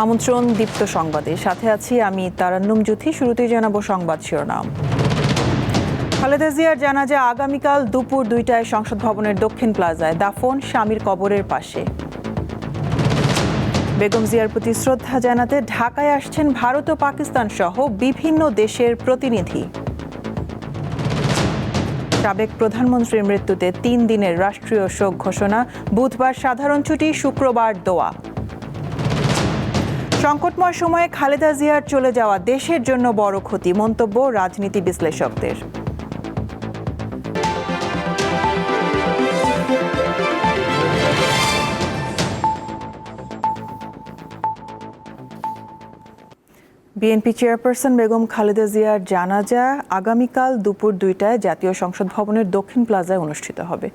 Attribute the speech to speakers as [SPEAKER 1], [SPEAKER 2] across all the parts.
[SPEAKER 1] আমন্ত্রণ দীপ্ত সংবাদে, সাথে আছি আমি তারান্নুম জ্যোতি। শুরুতেই জানাবো সংবাদ শিরোনাম। খালেদা জিয়ার জানাজা আগামীকাল দুপুর 2টায় সংসদ ভবনের দক্ষিণ প্লাজায়, দাফন স্বামীর কবরের পাশে। বেগম জিয়ার প্রতি শ্রদ্ধা জানাতে ঢাকায় আসছেন ভারত ও পাকিস্তান সহ বিভিন্ন দেশের প্রতিনিধি। সাবেক প্রধানমন্ত্রীর মৃত্যুতে 3 দিনের রাষ্ট্রীয় শোক ঘোষণা, বুধবার সাধারণ ছুটি, শুক্রবার দোয়া। সংকটময় সময়ে খালেদা জিয়ার চলে যাওয়া দেশের জন্য বড় ক্ষতি, মন্তব্য রাজনীতি বিশ্লেষকদের। বিএনপি চেয়ারপারসন বেগম খালেদা জিয়ার জানাজা আগামীকাল দুপুর 2টায় জাতীয় সংসদ ভবনের দক্ষিণ প্লাজায় অনুষ্ঠিত হবে।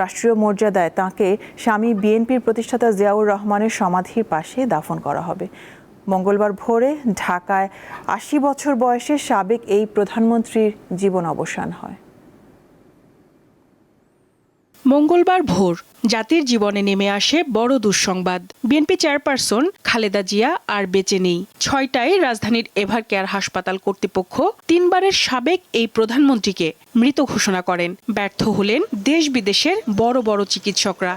[SPEAKER 1] রাষ্ট্রীয় মর্যাদায় তাঁকে স্বামী বিএনপির প্রতিষ্ঠাতা জিয়াউর রহমানের সমাধির পাশে দাফন করা হবে। মঙ্গলবার ভোরে ঢাকায় 80 বছর বয়সে সাবেক এই প্রধানমন্ত্রীর জীবন অবসান হয়।
[SPEAKER 2] মঙ্গলবার ভোর জাতির জীবনে নেমে আসে বড় দুঃসংবাদ। বিএনপি চেয়ারপারসন খালেদা জিয়া আর বেঁচে নেই। 6টায় রাজধানীর এভার কেয়ার হাসপাতাল কর্তৃপক্ষ 3বারের সাবেক এই প্রধানমন্ত্রীকে মৃত ঘোষণা করেন। ব্যর্থ হলেন দেশ বিদেশের বড় বড় চিকিৎসকরা।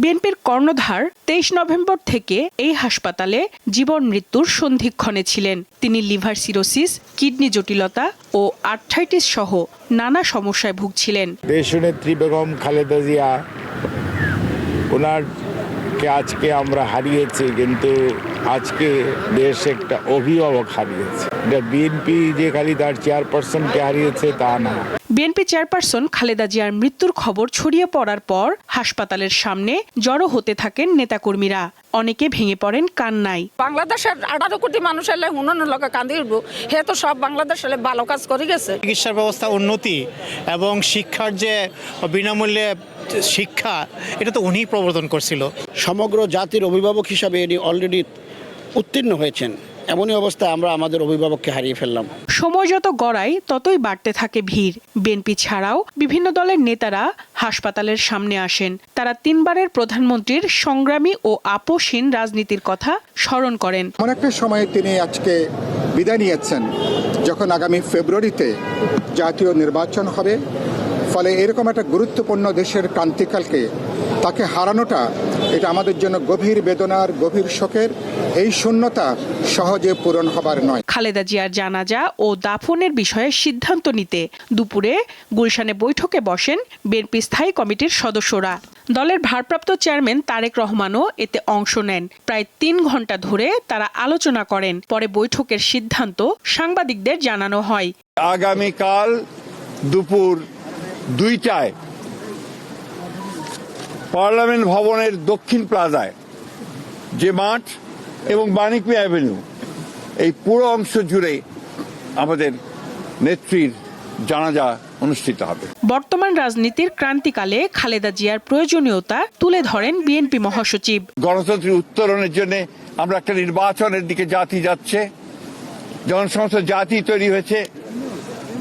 [SPEAKER 2] বিএনপির কর্ণধার 23 নভেম্বর থেকে এই হাসপাতালে জীবন মৃত্যুর সন্ধিক্ষণে ছিলেন। তিনি লিভার সিরোসিস, কিডনি জটিলতা ও আর্থ্রাইটিস সহ নানা সমস্যায় ভুগছিলেন।
[SPEAKER 3] দেশনেত্রী বেগম খালেদা জিয়া, ওনারকে আজকে আমরা হারিয়েছি, কিন্তু আজকে দেশ একটা অভিভাবক হারিয়েছে। এটা বিএনপি যে খালি তার চেয়ারপারসনকে হারিয়েছে তা না।
[SPEAKER 2] বিএনপি চেয়ারপারসন খালেদা জিয়ার মৃত্যুর খবর ছড়িয়ে পড়ার পর হাসপাতালের সামনে জড়ো হতে থাকেন নেতাকর্মীরা। অনেকে ভেঙে পড়েন কান্নায়।
[SPEAKER 4] বাংলাদেশের 18 কোটি মানুষ এলে হুননের লোকে কান্দি উঠবো, হে তো সব বাংলাদেশ এলে ভালো কাজ করে গেছে।
[SPEAKER 5] চিকিৎসা ব্যবস্থা উন্নতি এবং শিক্ষার যে বিনামূল্যে শিক্ষা, এটা তো উনিই প্রবর্তন করছিল।
[SPEAKER 6] সমগ্র জাতির অভিভাবক হিসাবে এটি অলরেডি উত্তীর্ণ হয়েছেন। এমনই অবস্থায় আমরা আমাদের অভিভাবককে হারিয়ে ফেললাম।
[SPEAKER 2] সময় যত গড়ায় ততই বাড়তে থাকে ভিড়। বিএনপি ছাড়াও বিভিন্ন দলের নেতারা হাসপাতালের সামনে আসেন। তারা 3বারের প্রধানমন্ত্রীর সংগ্রামী ও আপোষহীন রাজনীতির কথা স্মরণ করেন।
[SPEAKER 7] এমন একটা সময়ে তিনি আজকে বিদায় নিয়েছেন যখন আগামী ফেব্রুয়ারিতে জাতীয় নির্বাচন হবে। ফলে এরকম একটা গুরুত্বপূর্ণ দেশের ক্রান্তিকালকে তাকে হারানোটা, এটা আমাদের জন্য গভীর বেদনার, গভীর শোকের। এই শূন্যতা সহজে পূরণ হবার নয়।
[SPEAKER 2] খালেদা জিয়ার জানাজা ও দাফনের বিষয়ে সিদ্ধান্ত নিতে দুপুরে গুলশানে বৈঠকে বসেন বিএনপি স্থায়ী কমিটির সদস্যরা। দলের ভারপ্রাপ্ত চেয়ারম্যান তারেক রহমানও এতে অংশ নেন। প্রায় 3 ঘন্টা ধরে তারা আলোচনা করেন। পরে বৈঠকের সিদ্ধান্ত সাংবাদিকদের জানানো হয়।
[SPEAKER 3] আগামীকাল দুপুর 2টায় পার্লামেন্ট ভবনের দক্ষিণ প্লাজায়, যে মাঠ এবং বাণিজ্য অ্যাভিনিউ, এই পুরো অংশ জুড়ে আমাদের নেত্রীর জানাজা অনুষ্ঠিত হবে।
[SPEAKER 2] বর্তমান রাজনীতির ক্রান্তিকালে খালেদা জিয়ার প্রয়োজনীয়তা তুলে ধরেন বিএনপি মহাসচিব।
[SPEAKER 3] গণতন্ত্রের উত্তরণের জন্য আমরা একটা নির্বাচনের দিকে জাতি যাচ্ছে। যখন সমস্ত জাতি তৈরি হয়েছে,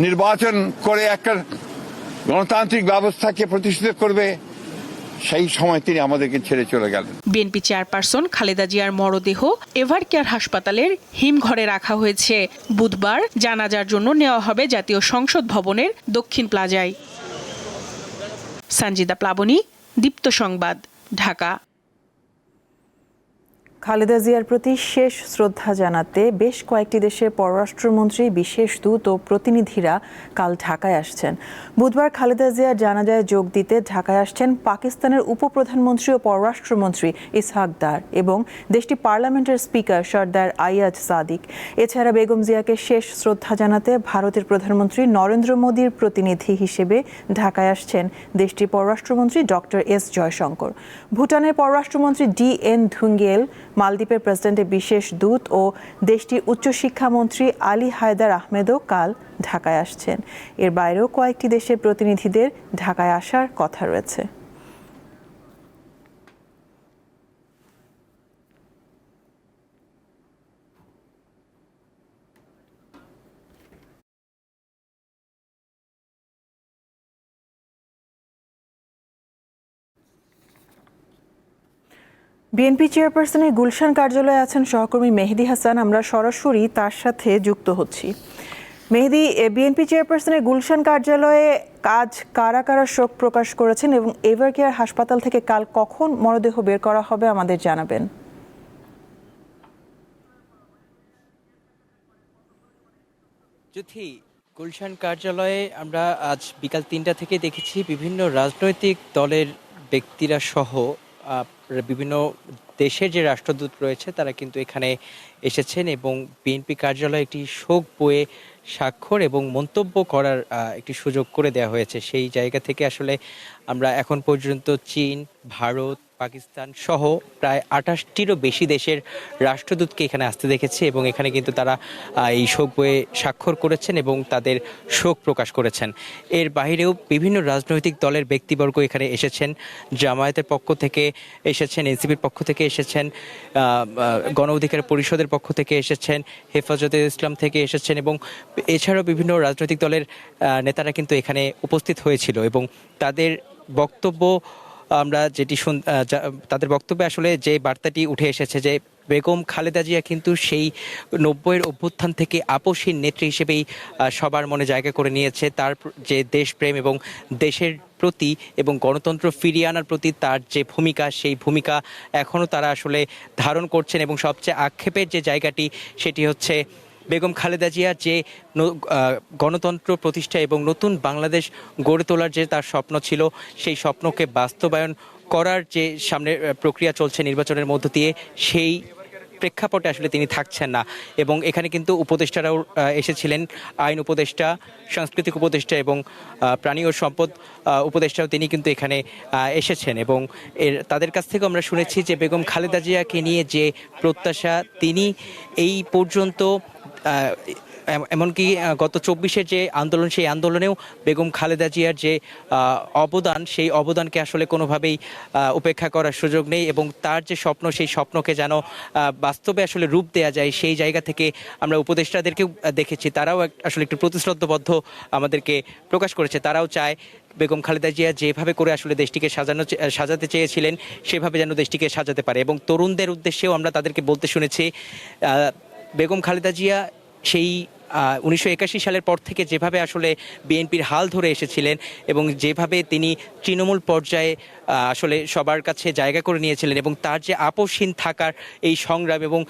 [SPEAKER 3] নির্বাচন করে একটা গণতান্ত্রিক ব্যবস্থাকে প্রতিষ্ঠিত করবে, সেই সময় তিনি আমাদেরকে ছেড়ে চলে গেলেন।
[SPEAKER 2] বিএনপি চেয়ারপারসন খালেদা জিয়ার মরদেহ এভার কেয়ার হাসপাতালের হিমঘরে রাখা হয়েছে। বুধবার জানাজার জন্য নেওয়া হবে জাতীয় সংসদ ভবনের দক্ষিণ প্লাজায়। সঞ্জিদা প্লাবনী, দীপ্ত সংবাদ, ঢাকা।
[SPEAKER 1] খালেদা জিয়ার প্রতি শেষ শ্রদ্ধা জানাতে বেশ কয়েকটি দেশের পররাষ্ট্রমন্ত্রী, বিশেষ দূত ও প্রতিনিধিরা কাল ঢাকায় আসছেন। বুধবার খালেদা জিয়ার জানাজায় যোগ দিতে ঢাকায় আসছেন পাকিস্তানের উপপ্রধানমন্ত্রী ও পররাষ্ট্রমন্ত্রী ইসহাক দার এবং দেশটির পার্লামেন্টের স্পিকার সর্দার আইয়াজ সাদিক। এছাড়া বেগম জিয়াকে শেষ শ্রদ্ধা জানাতে ভারতের প্রধানমন্ত্রী নরেন্দ্র মোদীর প্রতিনিধি হিসেবে ঢাকায় আসছেন দেশটির পররাষ্ট্রমন্ত্রী ডক্টর এস জয়শঙ্কর। ভুটানের পররাষ্ট্রমন্ত্রী DN ধুঙ্গেল, মালদ্বীপের প্রেসিডেন্টের বিশেষ দূত ও দেশটির উচ্চশিক্ষামন্ত্রী আলী হায়দার আহমেদও কাল ঢাকায় আসছেন। এর বাইরেও কয়েকটি দেশের প্রতিনিধিদের ঢাকায় আসার কথা রয়েছে। বিএনপি চেয়ারপারসনের গুলশান কার্যালয়ে আছেন সহকর্মী মেহেদী হাসান। আমরা সরাসরি তার সাথে যুক্ত হচ্ছি। মেহেদী, বিএনপি চেয়ারপারসনের গুলশান কার্যালয়ে আজ কারা কারা শোক প্রকাশ করেছেন এবং এভারকেয়ার হাসপাতাল থেকে কাল কখন মরদেহ বের করা হবে আমাদের জানাবেন।
[SPEAKER 8] জ্যোতি, গুলশান কার্যালয়ে আমরা আজ বিকাল ৩টা থেকে দেখেছি বিভিন্ন রাজনৈতিক দলের ব্যক্তিরা সহ বিভিন্ন দেশের যে রাষ্ট্রদূত রয়েছে তারা কিন্তু এখানে এসেছেন এবং বিএনপি কার্যালয়ে একটি শোক বইয়ে স্বাক্ষর এবং মন্তব্য করার একটি সুযোগ করে দেওয়া হয়েছে। সেই জায়গা থেকে আসলে আমরা এখন পর্যন্ত চীন, ভারত, পাকিস্তান সহ প্রায় ২৮টিরও বেশি দেশের রাষ্ট্রদূতকে এখানে আসতে দেখেছি এবং এখানে কিন্তু তারা এই শোক বইয়ে স্বাক্ষর করেছেন এবং তাদের শোক প্রকাশ করেছেন। এর বাইরেও বিভিন্ন রাজনৈতিক দলের ব্যক্তিবর্গ এখানে এসেছেন। জামায়াতের পক্ষ থেকে এসেছেন, এনসিপির পক্ষ থেকে এসেছেন, গণ অধিকার পরিষদের পক্ষ থেকে এসেছেন, হেফাজতে ইসলাম থেকে এসেছেন এবং এছাড়াও বিভিন্ন রাজনৈতিক দলের নেতারা কিন্তু এখানে উপস্থিত হয়েছিল এবং তাদের বক্তব্য আমরা তাদের বক্তব্যে আসলে যে বার্তাটি উঠে এসেছে যে বেগম খালেদা জিয়া কিন্তু সেই ৯০-এর অভ্যুত্থান থেকে আপসহীন নেত্রী হিসেবেই সবার মনে জায়গা করে নিয়েছে। তার যে দেশপ্রেম এবং দেশের প্রতি এবং গণতন্ত্র ফিরিয়ে আনার প্রতি তার যে ভূমিকা, সেই ভূমিকা এখনও তারা আসলে ধারণ করছেন এবং সবচেয়ে আক্ষেপের যে জায়গাটি সেটি হচ্ছে বেগম খালেদা জিয়ার যে গণতন্ত্র প্রতিষ্ঠা এবং নতুন বাংলাদেশ গড়ে তোলার যে তার স্বপ্ন ছিল, সেই স্বপ্নকে বাস্তবায়ন করার যে সামনের প্রক্রিয়া চলছে নির্বাচনের মধ্য দিয়ে, সেই প্রেক্ষাপটে আসলে তিনি থাকছেন না। এবং এখানে কিন্তু উপদেষ্টারাও এসেছিলেন, আইন উপদেষ্টা, সাংস্কৃতিক উপদেষ্টা এবং প্রাণী ও সম্পদ উপদেষ্টাও তিনি কিন্তু এখানে এসেছেন এবং তাদের কাছ থেকেও আমরা শুনেছি যে বেগম খালেদা জিয়াকে নিয়ে যে প্রত্যাশা, তিনি এই পর্যন্ত এমনকি গত ২৪-এর যে আন্দোলন, সেই আন্দোলনেও বেগম খালেদা জিয়ার যে অবদান, সেই অবদানকে আসলে কোনোভাবেই উপেক্ষা করার সুযোগ নেই এবং তার যে স্বপ্ন, সেই স্বপ্নকে যেন বাস্তবে আসলে রূপ দেওয়া যায়, সেই জায়গা থেকে আমরা উপদেষ্টাদেরকেও দেখেছি, তারাও আসলে একটু প্রতিশ্রুতিবদ্ধ আমাদেরকে প্রকাশ করেছে। তারাও চায় বেগম খালেদা জিয়া যেভাবে করে আসলে দেশটিকে সাজাতে চেয়েছিলেন সেভাবে যেন দেশটিকে সাজাতে পারে এবং তরুণদের উদ্দেশ্যেও আমরা তাদেরকে বলতে শুনেছি বেগম খালেদা জিয়া সেই 1981 সালের পর থেকে যেভাবে আসলে বিএনপির হাল ধরে এসেছিলেন এবং যেভাবে তিনি তৃণমূল পর্যায়ে আসলে সবার কাছে জায়গা করে নিয়েছিলেন এবং তার যে আপসহীন থাকার এই সংগ্রাম এবং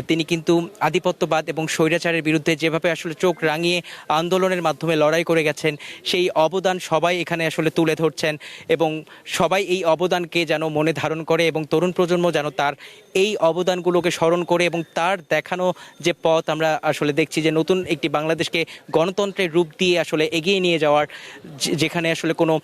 [SPEAKER 8] তিনি কিন্তু আধিপত্যবাদ এবং স্বৈরাচারের বিরুদ্ধে যেভাবে আসলে চোখ রাঙিয়ে আন্দোলনের মাধ্যমে লড়াই করে গেছেন, সেই অবদান সবাই এখানে আসলে তুলে ধরছেন এবং সবাই এই অবদানকে যেন মনে ধারণ করে এবং তরুণ প্রজন্ম যেন তার এই অবদানগুলোকে স্মরণ করে এবং তার দেখানো যে পথ আমরা আসলে দেখছি যে নতুন একটি বাংলাদেশকে গণতন্ত্রের রূপ দিয়ে আসলে এগিয়ে নিয়ে যাওয়ার, যেখানে আসলে কোনো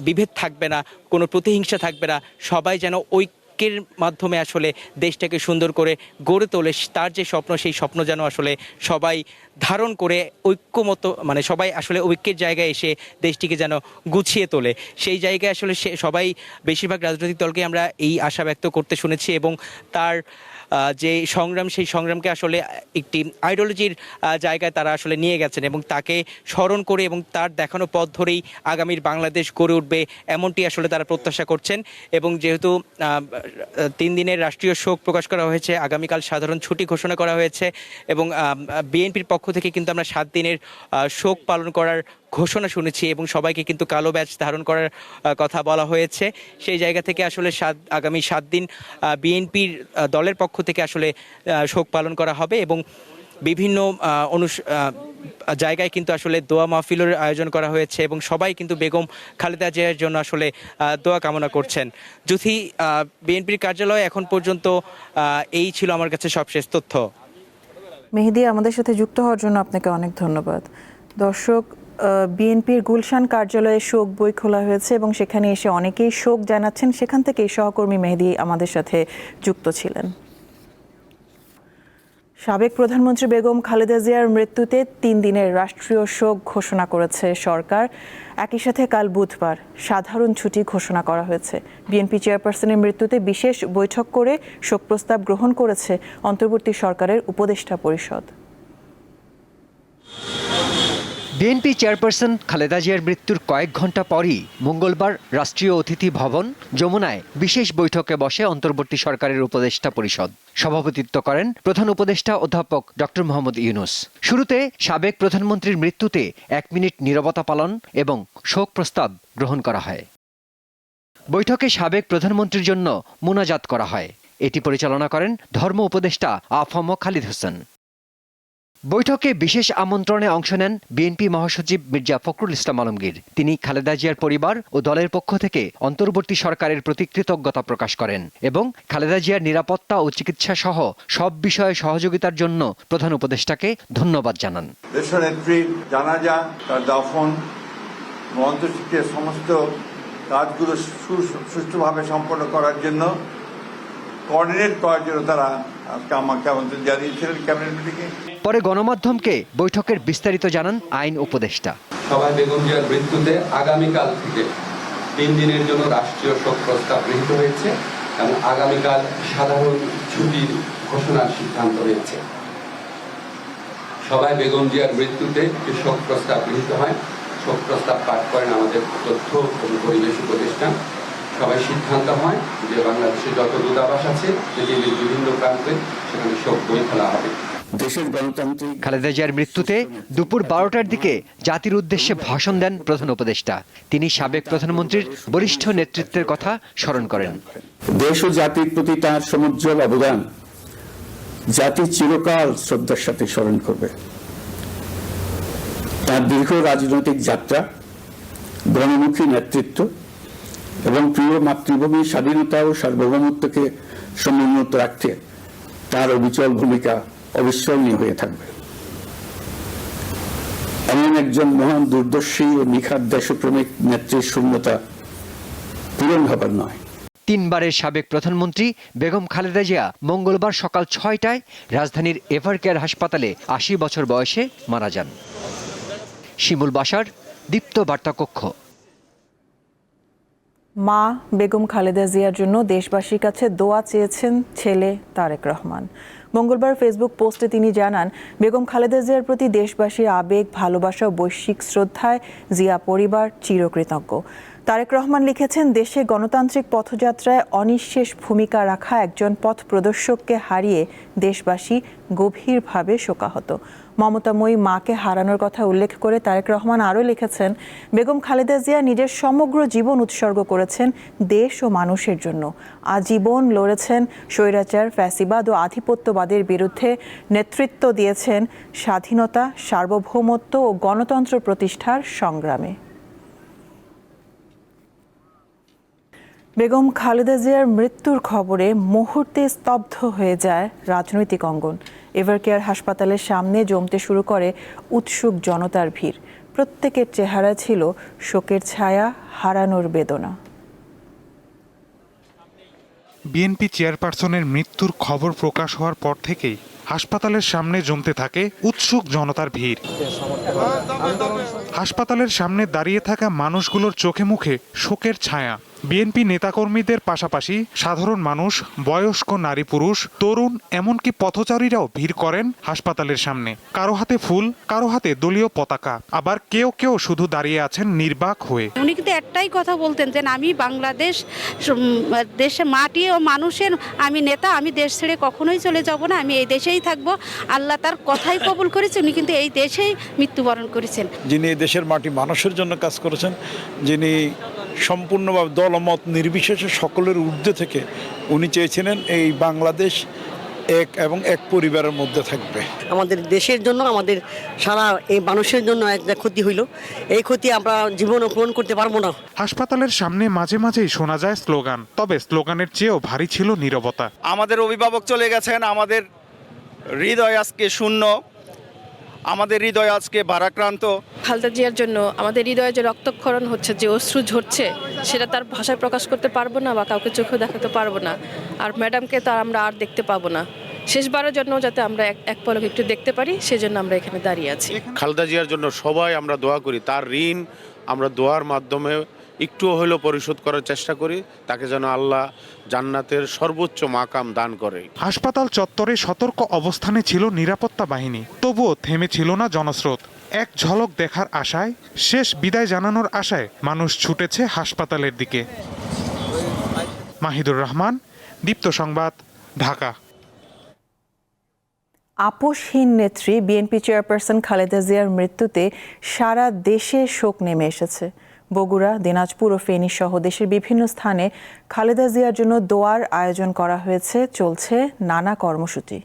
[SPEAKER 8] বিভেদ থাকবে না, কোনো প্রতিহিংসা থাকবে না, সবাই যেন ঐক্যের মাধ্যমে আসলে দেশটাকে সুন্দর করে গড়ে তোলে, তার যে স্বপ্ন, সেই স্বপ্ন যেন আসলে সবাই ধারণ করে ঐক্যমত, মানে সবাই আসলে ঐক্যের জায়গায় এসে দেশটিকে যেন গুছিয়ে তোলে, সেই জায়গায় আসলে সবাই, বেশিরভাগ রাজনৈতিক দলকে আমরা এই আশা ব্যক্ত করতে শুনেছি এবং তার যে সংগ্রাম, সেই সংগ্রামকে আসলে একটি আইডিওলজির জায়গায় তারা আসলে নিয়ে গেছেন এবং তাকে স্মরণ করে এবং তার দেখানো পথ ধরেই আগামীর বাংলাদেশ গড়ে উঠবে, এমনটি আসলে তারা প্রত্যাশা করছেন। এবং যেহেতু ৩ দিনের রাষ্ট্রীয় শোক প্রকাশ করা হয়েছে, আগামীকাল সাধারণ ছুটি ঘোষণা করা হয়েছে এবং বিএনপির পক্ষ থেকে কিন্তু আমরা ৭ দিনের শোক পালন করার ঘোষণা শুনেছি এবং সবাইকে কিন্তু কালো ব্যাজ ধারণ করার কথা বলা হয়েছে। সেই জায়গা থেকে আসলে আগামী ৭ দিন বিএনপির দলের পক্ষ থেকে আসলে শোক পালন করা হবে এবং বিভিন্ন জায়গায় কিন্তু আসলে দোয়া মাহফিলের আয়োজন করা হয়েছে এবং সবাই কিন্তু বেগম খালেদা জিয়ার জন্য আসলে দোয়া কামনা করছেন। যুথি, বিএনপির কার্যালয়ে এখন পর্যন্ত এই ছিল আমার কাছে সবশেষ তথ্য।
[SPEAKER 1] মেহেদী, আমাদের সাথে যুক্ত হওয়ার জন্য আপনাকে অনেক ধন্যবাদ। দর্শক, বিএনপির গুলশান কার্যালয়ে শোক বই খোলা হয়েছে এবং সেখানে এসে অনেকেই শোক জানাচ্ছেন। সেখান থেকেই সহকর্মী মেহেদী আমাদের সাথে যুক্ত ছিলেন। সাবেক প্রধানমন্ত্রী বেগম খালেদা জিয়ার মৃত্যুতে ৩ দিনের রাষ্ট্রীয় শোক ঘোষণা করেছে সরকার। একই সাথে কাল বুধবার সাধারণ ছুটি ঘোষণা করা হয়েছে। বিএনপি চেয়ারপারসনের মৃত্যুতে বিশেষ বৈঠক করে শোক প্রস্তাব গ্রহণ করেছে অন্তর্বর্তী সরকারের উপদেষ্টা পরিষদ।
[SPEAKER 9] বিএনপি চেয়ারপারসন খালেদা জিয়ার মৃত্যুর কয়েক ঘণ্টা পরই মঙ্গলবার রাষ্ট্রীয় অতিথি ভবন যমুনায় বিশেষ বৈঠকে বসে অন্তর্বর্তী সরকারের উপদেষ্টা পরিষদ। সভাপতিত্ব করেন প্রধান উপদেষ্টা অধ্যাপক ডক্টর মোহাম্মদ ইউনূস। শুরুতে সাবেক প্রধানমন্ত্রীর মৃত্যুতে 1 মিনিট নীরবতা পালন এবং শোক প্রস্তাব গ্রহণ করা হয়। বৈঠকে সাবেক প্রধানমন্ত্রীর জন্য মোনাজাত করা হয়। এটি পরিচালনা করেন ধর্ম উপদেষ্টা আফম খালিদ হোসেন। বৈঠকে বিশেষ আমন্ত্রণে অংশ নেন বিএনপি মহাসচিব মির্জা ফখরুল ইসলাম আলমগীর। তিনি খালেদা জিয়ার পরিবার ও দলের পক্ষ থেকে অন্তর্বর্তী সরকারের প্রতি কৃতজ্ঞতা প্রকাশ করেন এবং খালেদা জিয়ার নিরাপত্তা ও চিকিৎসা সহ সব বিষয়ে সহযোগিতার জন্য প্রধান উপদেষ্টাকে ধন্যবাদ জানান।
[SPEAKER 3] দেশনেত্রীর জানাজা, তার দাফন ও অন্ত্যেষ্টিক্রিয়ার সমস্ত কাজগুলো সুষ্ঠুভাবে সম্পন্ন করার জন্য কোঅর্ডিনেট করার জন্য তারা আজকে আমাকে আমন্ত্রণ জানিয়েছিলেন ক্যাবিনেট মিটিংয়ে।
[SPEAKER 9] পরে গণমাধ্যমকে বৈঠকের বিস্তারিত জানান আইন উপদেষ্টা।
[SPEAKER 10] সভায় বেগম জিয়ার মৃত্যুতে আগামীকাল থেকে 3 দিনের জন্য রাষ্ট্রীয় শোক প্রস্তাব গৃহীত হয়েছে এবং আগামীকাল সাধারণ ছুটির ঘোষণার সিদ্ধান্ত হয়েছে। সভায় বেগম জিয়ার মৃত্যুতে যে শোক প্রস্তাব গৃহীত হয়, শোক প্রস্তাব পাঠ করেন আমাদের তথ্য এবং পরিবেশ উপদেষ্টা। সবাই সিদ্ধান্ত হয় যে বাংলাদেশে যত দূতাবাস আছে পৃথিবীর বিভিন্ন প্রান্তে সেখানে শোক বই ফেলা হবে।
[SPEAKER 6] দেশের গণতান্ত্রিক
[SPEAKER 9] খালেদা জিয়ার মৃত্যুতে দুপুর 12টার দিকে জাতির উদ্দেশ্যে ভাষণ দেন প্রধান উপদেষ্টা। তিনি সাবেক প্রধানমন্ত্রীর বরিষ্ঠ নেতৃত্বের কথা স্মরণ করেন।
[SPEAKER 6] দেশ ও জাতির প্রতি তার সমুজ্জ্বল অবদান জাতি চিরকাল শ্রদ্ধার সাথে স্মরণ করবে। তার দীর্ঘ রাজনৈতিক যাত্রা, গণমুখী নেতৃত্ব এবং প্রিয় মাতৃভূমির স্বাধীনতা ও সার্বভৌমত্বকে সমুন্নত রাখতে তার অবিচল ভূমিকা অবিস্মরণীয় হয়ে থাকবে। এমন একজন মহান দূরদর্শী ও নিখাদ দেশপ্রেমিক নেত্রীর শূন্যতা পূরণ হবার নয়।
[SPEAKER 9] 3 বারের সাবেক প্রধানমন্ত্রী বেগম খালেদা জিয়া মঙ্গলবার সকাল 6টায় রাজধানীর এভারকেয়ার হাসপাতালে 80 বছর বয়সে মারা যান। শিমুল বাশার, দীপ্ত বার্তা কক্ষ।
[SPEAKER 1] মা বেগম খালেদা জিয়ার জন্য দেশবাসীর কাছে দোয়া চেয়েছেন ছেলে তারেক রহমান। মঙ্গলবার ফেসবুক পোস্টে তিনি জানান, বেগম খালেদা জিয়ার প্রতি দেশবাসীর আবেগ, ভালোবাসা ও বৈশ্বিক শ্রদ্ধায় জিয়া পরিবার চিরকৃতজ্ঞ। তারেক রহমান লিখেছেন, দেশে গণতান্ত্রিক পথযাত্রায় অনিঃশেষ ভূমিকা রাখা একজন পথ প্রদর্শককে হারিয়ে দেশবাসী গভীরভাবে শোকাহত। মমতাময়ী মাকে হারানোর কথা উল্লেখ করে তারেক রহমান আরও লিখেছেন, বেগম খালেদা জিয়া নিজের সমগ্র জীবন উৎসর্গ করেছেন দেশ ও মানুষের জন্য। আজীবন লড়েছেন স্বৈরাচার, ফ্যাসিবাদ ও আধিপত্যবাদের বিরুদ্ধে, নেতৃত্ব দিয়েছেন স্বাধীনতা, সার্বভৌমত্ব ও গণতন্ত্র প্রতিষ্ঠার সংগ্রামে। বেগম খালেদা জিয়ার মৃত্যুর খবরে মুহূর্তে স্তব্ধ হয়ে যায় রাজনৈতিক অঙ্গন। এভারকেয়ার হাসপাতালের সামনে জমতে শুরু করে উৎসুক জনতার ভিড়। প্রত্যেকের চেহারা ছিল শোকের ছায়া, হারানোর বেদনা।
[SPEAKER 11] বিএনপি চেয়ারপারসনের মৃত্যুর খবর প্রকাশ হওয়ার পর থেকেই হাসপাতালের সামনে জমতে থাকে উৎসুক জনতার ভিড়। হাসপাতালের সামনে দাঁড়িয়ে থাকা মানুষগুলোর চোখে মুখে শোকের ছায়া। বিএনপি নেতাকর্মীদের পাশাপাশি সাধারণ মানুষ, বয়স্ক নারী পুরুষ, তরুণ, এমনকি পথচারীরাও ভিড় করেন হাসপাতালের সামনে। কারো হাতে ফুল, কারো হাতে দলীয় পতাকা, আবার কেউ কেউ শুধু দাঁড়িয়ে আছেন নির্বাক হয়ে।
[SPEAKER 12] উনি কিন্তু একটাই কথা বলতেন যে আমি বাংলাদেশ দেশে মাটি ও মানুষের আমি নেতা, আমি দেশ ছেড়ে কখনোই চলে যাব না, আমি এই দেশেই থাকবো। আল্লাহ তার কথাই কবুল করেছে, উনি কিন্তু এই দেশেই মৃত্যুবরণ করেছেন।
[SPEAKER 13] যিনি এই দেশের মাটি মানুষের জন্য কাজ করেছেন, যিনি সম্পূর্ণভাবে দলমত নির্বিশেষে সকলের ঊর্ধ্বে থেকে উনি চেয়েছিলেন এই বাংলাদেশ এক এবং এক পরিবারের মধ্যে থাকবে।
[SPEAKER 14] আমাদের দেশের জন্য, আমাদের সারা এই মানুষের জন্য একটা ক্ষতি হইল, এই ক্ষতি আমরা জীবনও পূরণ করতে পারবো না।
[SPEAKER 11] হাসপাতালের সামনে মাঝে মাঝেই শোনা যায় স্লোগান, তবে স্লোগানের চেয়েও ভারী ছিল নীরবতা।
[SPEAKER 15] আমাদের অভিভাবক চলে গেছেন, আমাদের হৃদয় আজকে শূন্য, আমাদের হৃদয় আজকে ভারাক্রান্ত।
[SPEAKER 16] খালেদা জিয়ার জন্য আমাদের হৃদয়ে যে রক্তক্ষরণ হচ্ছে, যে অশ্রু ঝরছে, সেটা তার ভাষায় প্রকাশ করতে পারবো না বা কাউকে চোখে দেখাতে পারবো না। আর ম্যাডামকে তো আমরা আর দেখতে পাবো না। শেষবারের জন্য যাতে আমরা এক পলক একটু দেখতে পারি, সেজন্য আমরা এখানে দাঁড়িয়ে আছি।
[SPEAKER 17] খালেদা জিয়ার জন্য সবাই আমরা দোয়া করি, তার ঋণ আমরা দোয়ার মাধ্যমে একটু হলেও পরিশোধ করার চেষ্টা করি, তাকে যেন আল্লাহ জান্নাতের সর্বোচ্চ মাকাম দান করে।
[SPEAKER 11] হাসপাতাল চত্বরে সতর্ক অবস্থানে ছিল নিরাপত্তা বাহিনী, তবুও থেমে ছিল না জনস্রোত। এক ঝলক দেখার আশায়, শেষ বিদায় জানানোর আশায় মানুষ ছুটেছে হাসপাতালের দিকে। মাহিদুর রহমান, দীপ্ত সংবাদ, ঢাকা।
[SPEAKER 1] আপোষহীন নেত্রী বিএনপি চেয়ারপারসন খালেদা জিয়ার মৃত্যুতে সারা দেশে শোক নেমে এসেছে। বগুড়া, দিনাজপুর ও ফেনী সহ দেশের বিভিন্ন স্থানে খালেদা জিয়ার জন্য দোয়ার আয়োজন করা হয়েছে, চলছে নানা কর্মসূচি।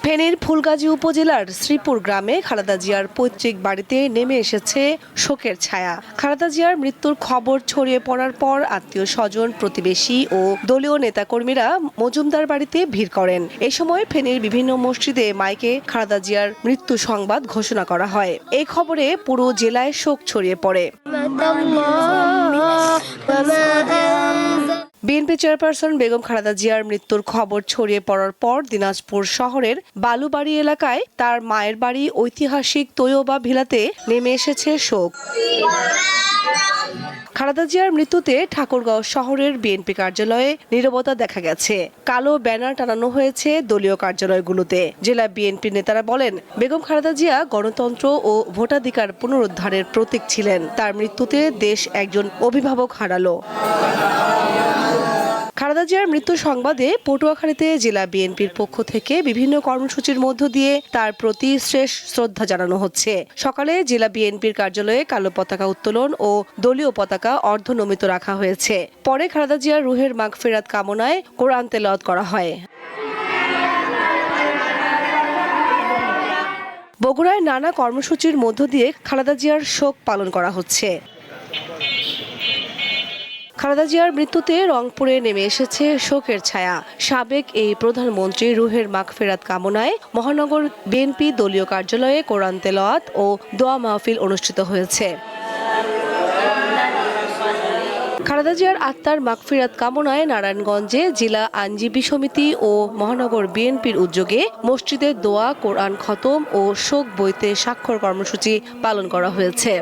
[SPEAKER 18] ফেনীর ফুলগাজী উপজেলার শ্রীপুর গ্রামে খালেদা জিয়ার পৈতৃক বাড়িতে নেমে এসেছে শোকের ছায়া। খালেদা জিয়ার মৃত্যুর খবর ছড়িয়ে পড়ার পর আত্মীয় স্বজন, প্রতিবেশী ও দলীয় নেতাকর্মীরা মজুমদার বাড়িতে ভিড় করেন। এ সময় ফেনীর বিভিন্ন মসজিদে মাইকে খালেদা জিয়ার মৃত্যু সংবাদ ঘোষণা করা হয়। এই খবরে পুরো জেলায় শোক ছড়িয়ে পড়ে। বিএনপি চেয়ারপারসন বেগম খালেদা জিয়ার মৃত্যুর খবর ছড়িয়ে পড়ার পর দিনাজপুর শহরের বালুবাড়ি এলাকায় তার মায়ের বাড়ি ঐতিহাসিক তৈয়বা ভিলাতে নেমে এসেছে শোক। খালেদা জিয়ার মৃত্যুতে ঠাকুরগাঁও শহরের বিএনপি কার্যালয়ে নীরবতা দেখা গেছে। কালো ব্যানার টানানো হয়েছে দলীয় কার্যালয়গুলোতে। জেলা বিএনপি নেতারা বলেন, বেগম খালেদা জিয়া গণতন্ত্র ও ভোটাধিকার পুনরুদ্ধারের প্রতীক ছিলেন। তার মৃত্যুতে দেশ একজন অভিভাবক হারালো। খালেদা জিয়ার মৃত্যু সংবাদে পটুয়াখালীতে জেলা বিএনপির পক্ষ থেকে বিভিন্ন কর্মসূচির মধ্য দিয়ে তার প্রতি শেষ শ্রদ্ধা জানানো হচ্ছে। সকালে জেলা বিএনপির কার্যালয়ে কালো পতাকা উত্তোলন ও দলীয় পতাকা অর্ধনমিত রাখা হয়েছে। পরে খালেদা জিয়ার রুহের মাগফিরাত কামনায় কোরআন তেলাওয়াত করা হয়। বগুড়ায় নানা কর্মসূচির মধ্য দিয়ে খালেদা জিয়ার শোক পালন করা হচ্ছে। খালেদা জিয়ার মৃত্যুতে রংপুরে নেমে এসেছে শোকের ছায়া। সাবেক এই প্রধানমন্ত্রী রুহের মাগফিরাত কামনায় মহানগর বিএনপি দলীয় কার্যালয়ে কোরআন তেলাওয়াত ও দোয়া মাহফিল অনুষ্ঠিত হয়েছে। খালেদা জিয়ার আত্মার মাগফিরাত কামনায় নারায়ণগঞ্জে জেলা আইনজীবী সমিতি ও মহানগর বিএনপির উদ্যোগে মসজিদে দোয়া, কোরআন খতম ও শোক বইতে স্বাক্ষর কর্মসূচি পালন করা হয়েছে।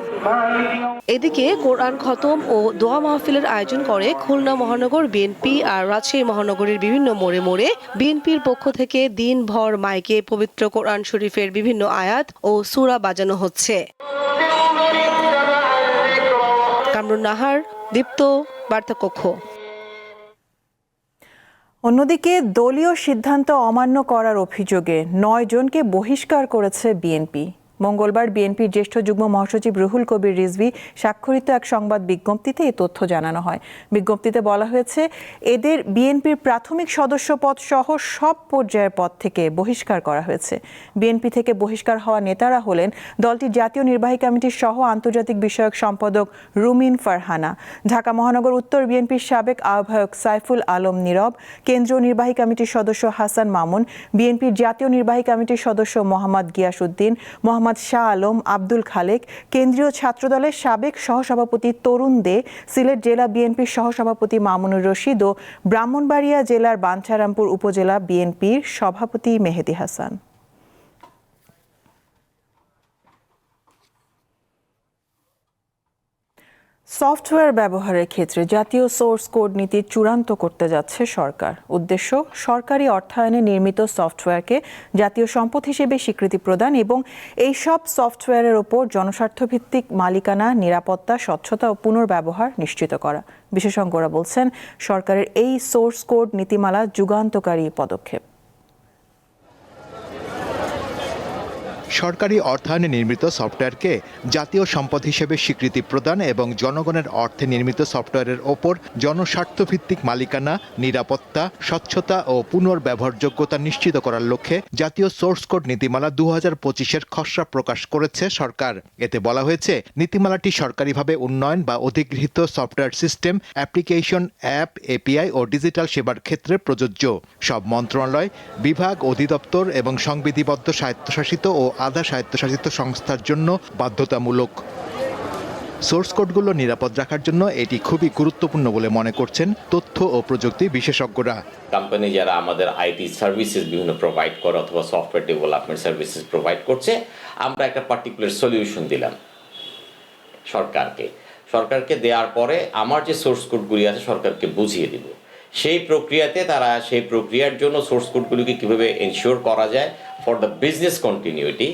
[SPEAKER 18] এদিকে কোরআন খতম ও দোয়া মাহফিলের আয়োজন করে খুলনা মহানগর বিএনপি আর রাজশাহী মহানগরীর বিভিন্ন মোড়ে মোড়ে বিএনপির পক্ষ থেকে দিনভর মাইকে পবিত্র কোরআন শরীফের বিভিন্ন আয়াত ও সূরা বাজানো হচ্ছে। কামরুন নাহার, দীপ্ত, বার্তাকক্ষ।
[SPEAKER 1] অন্যদিকে দলীয় সিদ্ধান্ত অমান্য করার অভিযোগে 9 জনকে বহিষ্কার করেছে বিএনপি। মঙ্গলবার বিএনপির জ্যেষ্ঠ যুগ্ম মহাসচিব রুহুল কবির রিজভী স্বাক্ষরিত এক সংবাদ বিজ্ঞপ্তিতে এই তথ্য জানানো হয়। বিজ্ঞপ্তিতে বলা হয়েছে, এদের বিএনপির প্রাথমিক সদস্য পদ সহ সব পর্যায়ের পদ থেকে বহিষ্কার করা হয়েছে। বিএনপি থেকে বহিষ্কার হওয়া নেতারা হলেন দলটির জাতীয় নির্বাহী কমিটির সহ আন্তর্জাতিক বিষয়ক সম্পাদক রুমিন ফারহানা, ঢাকা মহানগর উত্তর বিএনপির সাবেক আহ্বায়ক সাইফুল আলম নীরব, কেন্দ্রীয় নির্বাহী কমিটির সদস্য হাসান মামুন, বিএনপির জাতীয় নির্বাহী কমিটির সদস্য মোহাম্মদ গিয়াসউদ্দিন, মোহাম্মদ শাহ আলম, আব্দুল খালেক, কেন্দ্রীয় ছাত্রদলের সাবেক সহসভাপতি তরুণ দে, সিলেট জেলা বিএনপির সহসভাপতি মামুনুর রশিদ ও ব্রাহ্মণবাড়িয়া জেলার বাঞ্ছারামপুর উপজেলা বিএনপির সভাপতি মেহেদী হাসান। সফটওয়্যার ব্যবহারের ক্ষেত্রে জাতীয় সোর্স কোড নীতি চূড়ান্ত করতে যাচ্ছে সরকার। উদ্দেশ্য, সরকারি অর্থায়নে নির্মিত সফটওয়্যারকে জাতীয় সম্পদ হিসেবে স্বীকৃতি প্রদান এবং এই সব সফটওয়্যারের ওপর জনস্বার্থভিত্তিক মালিকানা, নিরাপত্তা, স্বচ্ছতা ও পুনর্ব্যবহার নিশ্চিত করা। বিশেষজ্ঞরা বলছেন, সরকারের এই সোর্স কোড নীতিমালা যুগান্তকারী পদক্ষেপ।
[SPEAKER 19] সরকারি অর্থায়নে নির্মিত সফটওয়্যারকে জাতীয় সম্পদ হিসেবে স্বীকৃতি প্রদান এবং জনগণের অর্থে নির্মিত সফটওয়্যারের ওপর জনস্বার্থভিত্তিক মালিকানা, নিরাপত্তা, স্বচ্ছতা ও পুনর্ব্যবহারযোগ্যতা নিশ্চিত করার লক্ষ্যে জাতীয় সোর্স কোড নীতিমালা 2025-এর খসড়া প্রকাশ করেছে সরকার। এতে বলা হয়েছে, নীতিমালাটি সরকারিভাবে উন্নয়ন বা অধিগৃহীত software system, application, app, API ও ডিজিটাল সেবার ক্ষেত্রে প্রযোজ্য। সব মন্ত্রণালয়, বিভাগ, অধিদপ্তর এবং সংবিধিবদ্ধ স্বায়ত্তশাসিত ও আধা স্বায়ত্তশাসিত সংস্থার জন্য বাধ্যতামূলক। সোর্স কোডগুলো নিরাপদ রাখার জন্য এটি খুবই গুরুত্বপূর্ণ বলে মনে করছেন তথ্য ও প্রযুক্তি বিশেষজ্ঞরা।
[SPEAKER 20] কোম্পানি যারা আমাদের আইটি সার্ভিসেস বিভিন্ন প্রোভাইড করে অথবা সফটওয়্যার ডেভেলপমেন্ট সার্ভিসেস প্রোভাইড করছে, আমরা একটা পার্টিকুলার সলিউশন দিলাম সরকারকে দেওয়ার পরে আমার যে সোর্স কোডগুলি আছে সরকারকে বুঝিয়ে দিব সেই প্রক্রিয়াতে তারা সেই প্রক্রিয়ার জন্য সোর্স কোডগুলোকে কীভাবে এনশিওর করা যায় ফর দ্য বিজনেস কন্টিনিউটি,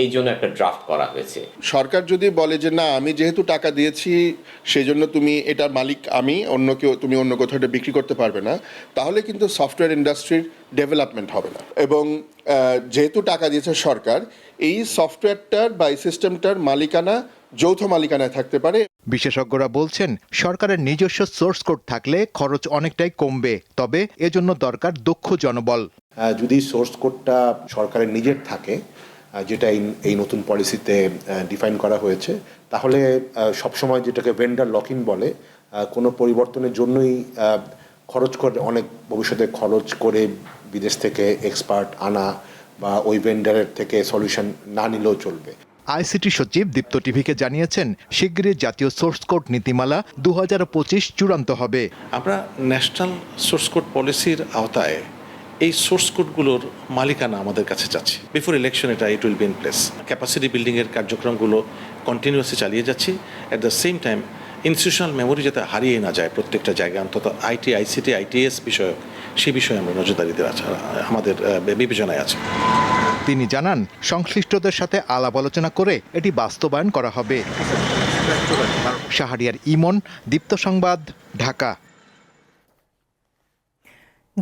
[SPEAKER 20] এই জন্য একটা ড্রাফট করা হয়েছে।
[SPEAKER 21] সরকার যদি বলে যে না, আমি যেহেতু টাকা দিয়েছি সেই জন্য তুমি এটার মালিক আমি, অন্য কেউ, তুমি অন্য কোথাও এটা বিক্রি করতে পারবে না, তাহলে কিন্তু সফটওয়্যার ইন্ডাস্ট্রির ডেভেলপমেন্ট হবে না। এবং যেহেতু টাকা দিয়েছে সরকার, এই সফটওয়্যারটার বা এই সিস্টেমটার মালিকানা যৌথ মালিকানায় থাকতে পারে।
[SPEAKER 19] বিশেষজ্ঞরা বলছেন সরকারের নিজস্ব সোর্স কোড থাকলে খরচ অনেকটাই কমবে, তবে এজন্য দরকার দক্ষ জনবল।
[SPEAKER 22] যদি সোর্স কোডটা সরকারের নিজের থাকে, যেটা এই নতুন পলিসিতে ডিফাইন করা হয়েছে, তাহলে সবসময় যেটাকে ভেন্ডার লক ইন বলে, কোনো পরিবর্তনের জন্যই খরচ করে অনেক ভবিষ্যতে খরচ করে বিদেশ থেকে এক্সপার্ট আনা বা ওই ভেন্ডারের থেকে সলিউশন না নিলেও চলবে।
[SPEAKER 19] আইসিটি সচিব দীপ্ত টিভিকে জানিয়েছেন শিগগিরই জাতীয় সোর্স কোড নীতিমালা 2025 চূড়ান্ত হবে।
[SPEAKER 23] আমরা ন্যাশনাল সোর্স কোড পলিসির আওতায় এই সোর্স কোডগুলোর মালিকানা আমাদের কাছে যাচ্ছে। Before election it will be in place. Capacity বিল্ডিংয়ের কার্যক্রমগুলো কন্টিনিউয়াসলি চালিয়ে যাচ্ছি। At the same time institutional memory যাতে হারিয়ে না যায় প্রত্যেকটা জায়গায়, অন্তত আইটি, আইসিটি, আইটিএস বিষয়ক, সেই বিষয়ে আমরা নজরদারিতে আমাদের বিবেচনায় আছে।
[SPEAKER 19] তিনি জানান সংশ্লিষ্টদের সাথে আলাপ আলোচনা করে এটি বাস্তবায়ন করা হবে। শাহরিয়ার ইমন, দীপ্ত সংবাদ, ঢাকা।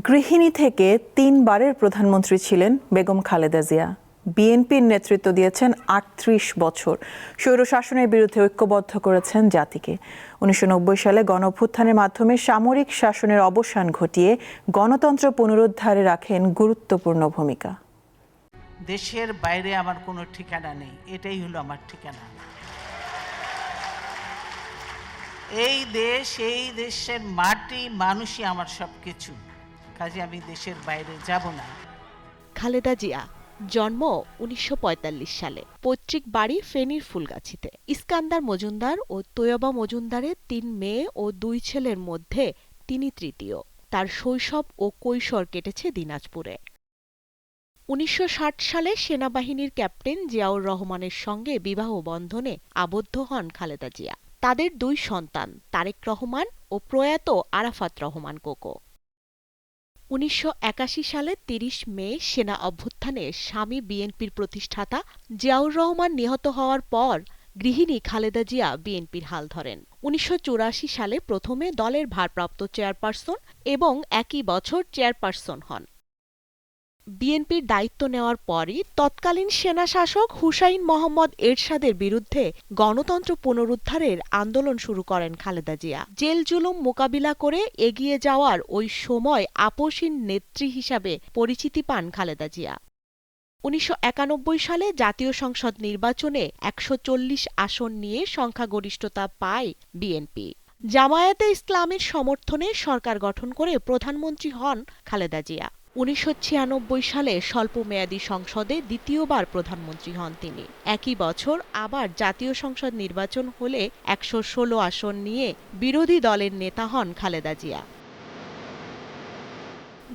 [SPEAKER 1] গৃহিণী থেকে 3 বারের প্রধানমন্ত্রী ছিলেন বেগম খালেদা জিয়া। বিএনপির নেতৃত্ব দিয়েছেন 38 বছর। স্বৈরশাসনের বিরুদ্ধে ঐক্যবদ্ধ করেছেন জাতিকে। 1990 সালে গণঅভ্যুত্থানের মাধ্যমে সামরিক শাসনের অবসান ঘটিয়ে গণতন্ত্র পুনরুদ্ধারে রাখেন গুরুত্বপূর্ণ ভূমিকা।
[SPEAKER 24] দেশের বাইরে আমার কোনো ঠিকানা নেই, এটাই হলো আমার ঠিকানা। এই দেশ, এই দেশের মাটি, মানুষই আমার সব কিছু, কাজে আমি দেশের বাইরে যাব না।
[SPEAKER 18] খালেদা জিয়া জন্ম 1945 সালে, পৈতৃক বাড়ি ফেনীর ফুলগাছিতে। ইস্কান্দার মজুমদার ও তৈয়বা মজুমদারের 3 মেয়ে ও 2 ছেলের মধ্যে তিনি তৃতীয়। তার শৈশব ও কৈশোর কেটেছে দিনাজপুরে। 1960 সালে সেনাবাহিনীর ক্যাপ্টেন জিয়াউর রহমানের সঙ্গে বিবাহ বন্ধনে আবদ্ধ হন খালেদা জিয়া। তাদের 2 সন্তান তারেক রহমান ও প্রয়াত আরাফাত রহমান কোকো। 1981 সালে 30 মে সেনা অভ্যুত্থানে স্বামী বিএনপির প্রতিষ্ঠাতা জিয়াউর রহমান নিহত হওয়ার পর গৃহিণী খালেদা জিয়া বিএনপির হাল ধরেন। 1984 সালে প্রথমে দলের ভারপ্রাপ্ত চেয়ারপারসন এবং একই বছর চেয়ারপারসন হন। বিএনপির দায়িত্ব নেওয়ার পরই তৎকালীন সেনাশাসক হুসাইন মোহাম্মদ এরশাদের বিরুদ্ধে গণতন্ত্র পুনরুদ্ধারের আন্দোলন শুরু করেন খালেদা জিয়া। জেল জুলুম মোকাবিলা করে এগিয়ে যাওয়ার ওই সময় আপোষহীন নেত্রী হিসাবে পরিচিতি পান খালেদা জিয়া। 1991 সালে জাতীয় সংসদ নির্বাচনে 140 আসন নিয়ে সংখ্যাগরিষ্ঠতা পায় বিএনপি। জামায়াতে ইসলামের সমর্থনে সরকার গঠন করে প্রধানমন্ত্রী হন খালেদা জিয়া। 1996 সালে স্বল্পমেয়াদী সংসদে দ্বিতীয়বার প্রধানমন্ত্রী হন তিনি। একই বছর আবার জাতীয় সংসদ নির্বাচন হলে 116 আসন নিয়ে বিরোধী দলের নেতা হন খালেদা জিয়া।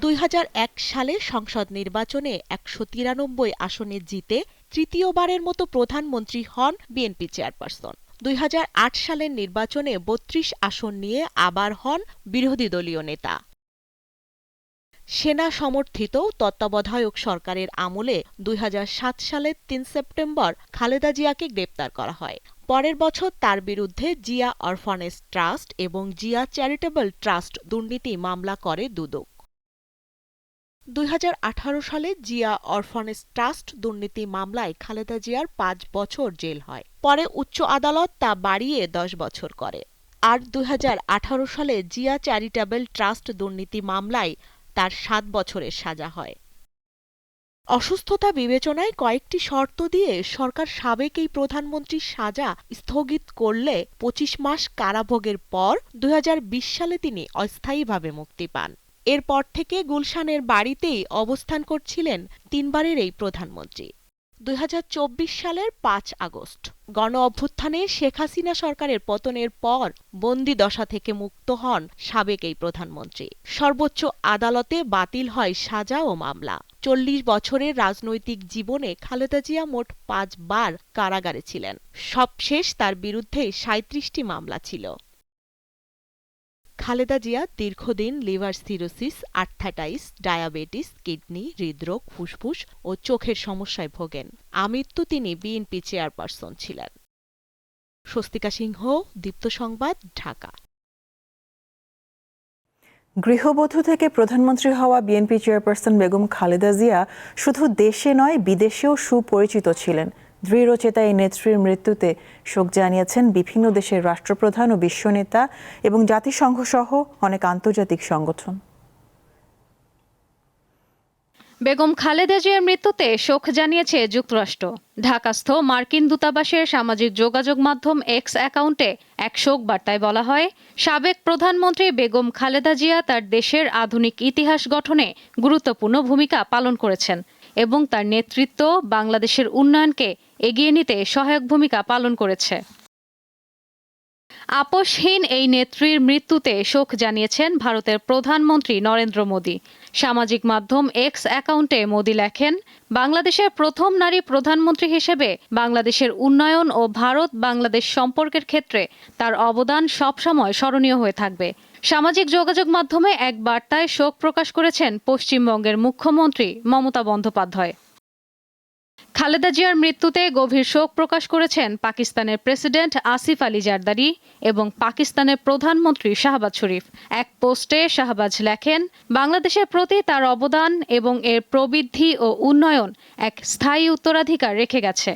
[SPEAKER 18] 2001 সালে সংসদ নির্বাচনে 193 আসনে জিতে তৃতীয়বারের মতো প্রধানমন্ত্রী হন বিএনপি চেয়ারপারসন। 2008 সালের নির্বাচনে 32 আসন নিয়ে আবার হন বিরোধী দলীয় নেতা। সেনা সমর্থিত তত্ত্বাবধায়ক সরকারের আমলে 2007 সালের 3 সেপ্টেম্বর খালেদা জিয়াকে গ্রেপ্তার করা হয়। পরের বছর তার বিরুদ্ধে জিয়া অরফানেজ ট্রাস্ট এবং জিয়া চ্যারিটেবল ট্রাস্ট দুর্নীতি মামলা করে দুদক। 2018 সালে জিয়া অরফানেজ ট্রাস্ট দুর্নীতি মামলায় খালেদা জিয়ার 5 বছর জেল হয়। পরে উচ্চ আদালত তা বাড়িয়ে 10 বছর করে। আর 2018 সালে জিয়া চ্যারিটেবল ট্রাস্ট দুর্নীতি মামলায় তার 7 বছরের সাজা হয়। অসুস্থতা বিবেচনায় কয়েকটি শর্ত দিয়ে সরকার সাবেক এই প্রধানমন্ত্রীর সাজা স্থগিত করলে 25 মাস কারাভোগের পর 2020 সালে তিনি অস্থায়ীভাবে মুক্তি পান। এরপর থেকে গুলশানের বাড়িতেই অবস্থান করছিলেন 3 বারের এই প্রধানমন্ত্রী। 2024 সালের 5 আগস্ট গণ অভ্যুত্থানে শেখ হাসিনা সরকারের পতনের পর বন্দি দশা থেকে মুক্ত হন সাবেক এই প্রধানমন্ত্রী। সর্বোচ্চ আদালতে বাতিল হয় সাজা ও মামলা। 40 বছরের রাজনৈতিক জীবনে খালেদা জিয়া মোট 5 বার কারাগারে ছিলেন। সবশেষ তার বিরুদ্ধে 37টি মামলা ছিল।
[SPEAKER 2] খালেদা জিয়া দীর্ঘদিন liver cirrhosis, arthritis, diabetes, kidney, হৃদরোগ, ফুসফুস ও চোখের সমস্যায় ভোগেন। আমৃত্যু তিনি বিএনপি চেয়ারপারসন ছিলেন। স্বস্তিকা সিংহ, দীপ্ত সংবাদ, ঢাকা।
[SPEAKER 1] গৃহবধূ থেকে প্রধানমন্ত্রী হওয়া বিএনপি চেয়ারপারসন বেগম খালেদা জিয়া শুধু দেশে নয় বিদেশেও সুপরিচিত ছিলেন। দৃঢ়চেতা এই নেত্রীর মৃত্যুতে শোক জানিয়েছেন বিভিন্ন দেশের রাষ্ট্রপ্রধান ও বিশ্ব নেতা এবং জাতিসংঘ সহ অনেক আন্তর্জাতিক সংগঠন।
[SPEAKER 4] বেগম খালেদা জিয়ার মৃত্যুতে শোক জানিয়েছে যুক্তরাষ্ট্র। ঢাকাস্থ মার্কিন দূতাবাসের সামাজিক যোগাযোগ মাধ্যম এক্স অ্যাকাউন্টে এক শোক বার্তায় বলা হয়, সাবেক প্রধানমন্ত্রী বেগম খালেদা জিয়া তার দেশের আধুনিক ইতিহাস গঠনে গুরুত্বপূর্ণ ভূমিকা পালন করেছেন এবং তার নেতৃত্ব বাংলাদেশের উন্নয়নকে এগিয়ে নিতে সহায়ক ভূমিকা পালন করেছে। আপোষহীন এই নেত্রীর মৃত্যুতে শোক জানিয়েছেন ভারতের প্রধানমন্ত্রী নরেন্দ্র মোদি। সামাজিক মাধ্যম এক্স অ্যাকাউন্টে মোদি লেখেন, বাংলাদেশের প্রথম নারী প্রধানমন্ত্রী হিসেবে বাংলাদেশের উন্নয়ন ও ভারত বাংলাদেশ সম্পর্কের ক্ষেত্রে তার অবদান সবসময় স্মরণীয় হয়ে থাকবে। সামাজিক যোগাযোগ মাধ্যমে এক বার্তায় শোক প্রকাশ করেছেন পশ্চিমবঙ্গের মুখ্যমন্ত্রী মমতা বন্দ্যোপাধ্যায়। খালেদা জিয়ার মৃত্যুতে গভীর শোক প্রকাশ করেছেন পাকিস্তানের প্রেসিডেন্ট আসিফ আলী জারদারি এবং পাকিস্তানের প্রধানমন্ত্রী শাহবাজ শরীফ। এক পোস্টে শাহবাজ লেখেন, বাংলাদেশের প্রতি তার অবদান এবং এর প্রবৃদ্ধি ও উন্নয়ন এক স্থায়ী উত্তরাধিকার রেখে গেছে।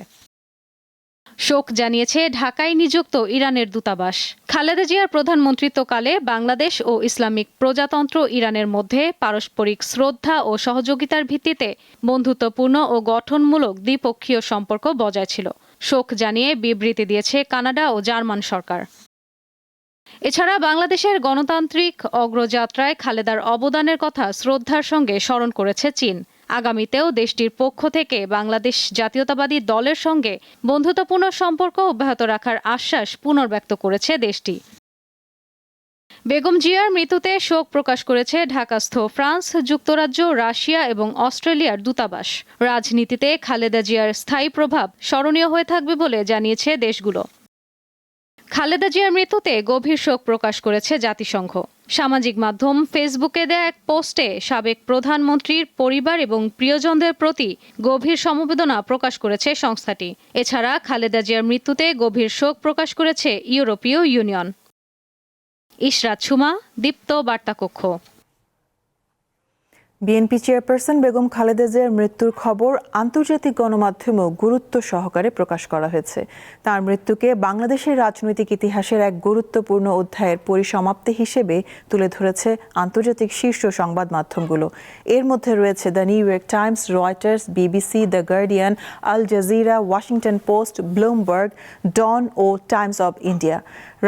[SPEAKER 4] শোক জানিয়েছে ঢাকায় নিযুক্ত ইরানের দূতাবাস। খালেদা জিয়ার প্রধানমন্ত্রিত্বকালে বাংলাদেশ ও ইসলামিক প্রজাতন্ত্র ইরানের মধ্যে পারস্পরিক শ্রদ্ধা ও সহযোগিতার ভিত্তিতে বন্ধুত্বপূর্ণ ও গঠনমূলক দ্বিপক্ষীয় সম্পর্ক বজায় ছিল। শোক জানিয়ে বিবৃতি দিয়েছে কানাডা ও জার্মান সরকার। এছাড়া বাংলাদেশের গণতান্ত্রিক অগ্রযাত্রায় খালেদার অবদানের কথা শ্রদ্ধার সঙ্গে স্মরণ করেছে চীন। আগামীতেও দেশটির পক্ষ থেকে বাংলাদেশ জাতীয়তাবাদী দলের সঙ্গে বন্ধুত্বপূর্ণ সম্পর্ক অব্যাহত রাখার আশ্বাস পুনর্ব্যক্ত করেছে দেশটি। বেগম জিয়ার মৃত্যুতে শোক প্রকাশ করেছে ঢাকাস্থ ফ্রান্স, যুক্তরাজ্য, রাশিয়া এবং অস্ট্রেলিয়ার দূতাবাস। রাজনীতিতে খালেদা জিয়ার স্থায়ী প্রভাব স্মরণীয় হয়ে থাকবে বলে জানিয়েছে দেশগুলো। খালেদা জিয়ার মৃত্যুতে গভীর শোক প্রকাশ করেছে জাতিসংঘ। সামাজিক মাধ্যম ফেসবুকে দেয়া এক পোস্টে সাবেক প্রধানমন্ত্রীর পরিবার এবং প্রিয়জনদের প্রতি গভীর সমবেদনা প্রকাশ করেছে সংস্থাটি। এছাড়া খালেদা জিয়ার মৃত্যুতে গভীর শোক প্রকাশ করেছে ইউরোপীয় ইউনিয়ন। ইশরাত সুমা, দীপ্ত বার্তাকক্ষ।
[SPEAKER 1] বিএনপি চেয়ারপারসন বেগম খালেদা জিয়ার মৃত্যুর খবর আন্তর্জাতিক গণমাধ্যমেও গুরুত্ব সহকারে প্রকাশ করা হয়েছে। তার মৃত্যুকে বাংলাদেশের রাজনৈতিক ইতিহাসের এক গুরুত্বপূর্ণ অধ্যায়ের পরিসমাপ্তি হিসেবে তুলে ধরেছে আন্তর্জাতিক শীর্ষ সংবাদ মাধ্যমগুলো। এর মধ্যে রয়েছে the New York Times, Reuters, BBC, the Guardian, Al Jazeera, Washington Post, Bloomberg, Dawn ও টাইমস অব ইন্ডিয়া।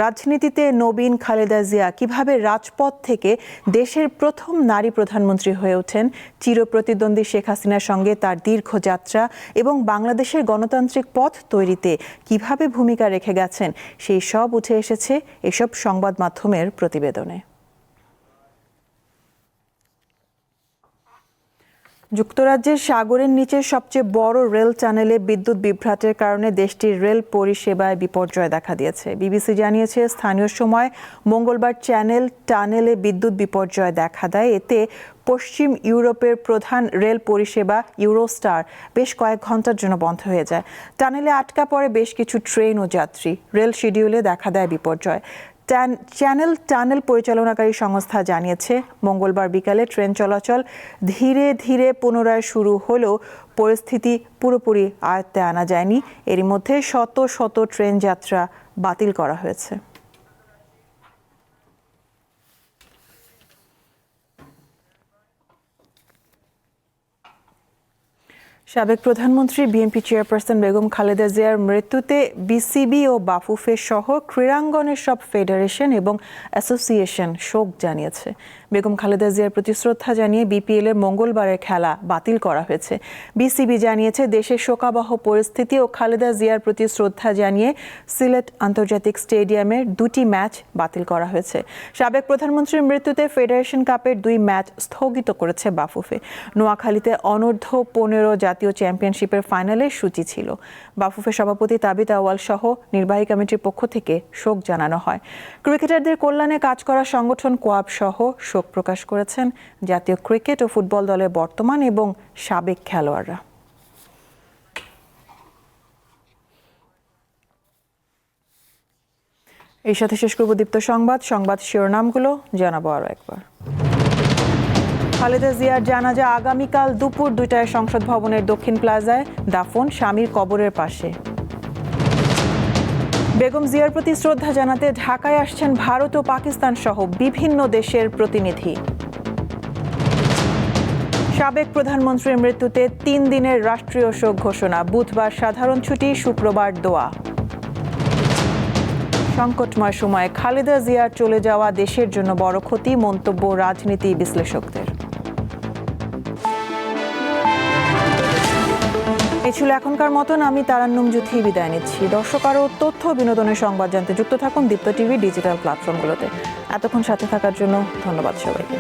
[SPEAKER 1] রাজনীতিতে নবীন খালেদা জিয়া কিভাবে রাজপথ থেকে দেশের প্রথম নারী প্রধানমন্ত্রী হয়ে ওঠেন, চিরপ্রতিদ্বন্দ্বী শেখ হাসিনার সঙ্গে তার দীর্ঘ যাত্রা এবং বাংলাদেশের গণতান্ত্রিক পথ তৈরিতে কিভাবে ভূমিকা রেখে গেছেন, সেই সব উঠে এসেছে এসব সংবাদ মাধ্যমের প্রতিবেদনে। যুক্তরাজ্যের সাগরের নিচে সবচেয়ে বড় রেল টানেলে বিদ্যুৎ বিভ্রাটের কারণে দেশটির রেল পরিষেবায় বিপর্যয় দেখা দিয়েছে। বিবিসি জানিয়েছে, স্থানীয় সময় মঙ্গলবার চ্যানেল টানেলে বিদ্যুৎ বিপর্যয় দেখা দেয়। এতে পশ্চিম ইউরোপের প্রধান রেল পরিষেবা ইউরোস্টার বেশ কয়েক ঘন্টার জন্য বন্ধ হয়ে যায়। টানেলে আটকা পড়ে বেশ কিছু ট্রেন ও যাত্রী। রেল শিডিউলে দেখা দেয় বিপর্যয়। চ্যানেল টানেল পরিচালনাকারী সংস্থা জানিয়েছে, মঙ্গলবার বিকালে ট্রেন চলাচল ধীরে ধীরে পুনরায় শুরু হলেও পরিস্থিতি পুরোপুরি আয়ত্তে আনা যায়নি। এরই মধ্যে শত শত ট্রেন যাত্রা বাতিল করা হয়েছে। সাবেক প্রধানমন্ত্রী বিএনপি চেয়ারপারসন বেগম খালেদা জিয়ার মৃত্যুতে বিসিবি ও বাফুফে সহ ক্রীড়াঙ্গনের সব ফেডারেশন এবং অ্যাসোসিয়েশন শোক জানিয়েছে। বেগম খালেদা জিয়ার প্রতি শ্রদ্ধা জানিয়ে বিপিএল এর মঙ্গলবারের খেলা বাতিল করা হয়েছে। বিসিবি জানিয়েছে, দেশের শোকাবহ পরিস্থিতি ও খালেদা জিয়ার প্রতি শ্রদ্ধা জানিয়ে সিলেট আন্তর্জাতিক স্টেডিয়ামের 2টি ম্যাচ বাতিল করা হয়েছে। সাবেক প্রধানমন্ত্রীর মৃত্যুতে ফেডারেশন কাপের 2 ম্যাচ স্থগিত করেছে বাফুফে। নোয়াখালীতে অনূর্ধ্ব 15 জাতীয় জাতীয় চ্যাম্পিয়নশিপের ফাইনালের সূচি ছিল। বাফুফের সভাপতি তাবিত আউয়াল সহ নির্বাহী কমিটির পক্ষ থেকে শোক জানানো হয়। ক্রিকেটারদের কল্যাণে কাজ করা সংগঠন কোয়াব সহ শোক প্রকাশ করেছেন জাতীয় ক্রিকেট ও ফুটবল দলের বর্তমান এবং সাবেক খেলোয়াড়রা। এই সাথে শেষ করব দীপ্ত সংবাদ শিরোনামগুলো জানাবো আরো একবার। খালেদা জিয়ার জানাজা আগামীকাল দুপুর 2টায় সংসদ ভবনের দক্ষিণ প্লাজায়, দাফন স্বামীর কবরের পাশে। বেগম জিয়ার প্রতি শ্রদ্ধা জানাতে ঢাকায় আসছেন ভারত ও পাকিস্তান সহ বিভিন্ন দেশের প্রতিনিধি। সাবেক প্রধানমন্ত্রীর মৃত্যুতে 3 দিনের রাষ্ট্রীয় শোক ঘোষণা, বুধবার সাধারণ ছুটি, শুক্রবার দোয়া। সংকটময় সময়ে খালেদা জিয়ার চলে যাওয়া দেশের জন্য বড় ক্ষতি, মন্তব্য রাজনীতি বিশ্লেষকদের। এই ছিল এখনকার মতন। আমি তারান্নুম জুথি বিদায় নিচ্ছি। দর্শক, আরও তথ্য বিনোদনের সংবাদ জানতে যুক্ত থাকুন দীপ্ত টিভি ডিজিটাল প্ল্যাটফর্মগুলোতে। এতক্ষণ সাথে থাকার জন্য ধন্যবাদ সবাইকে।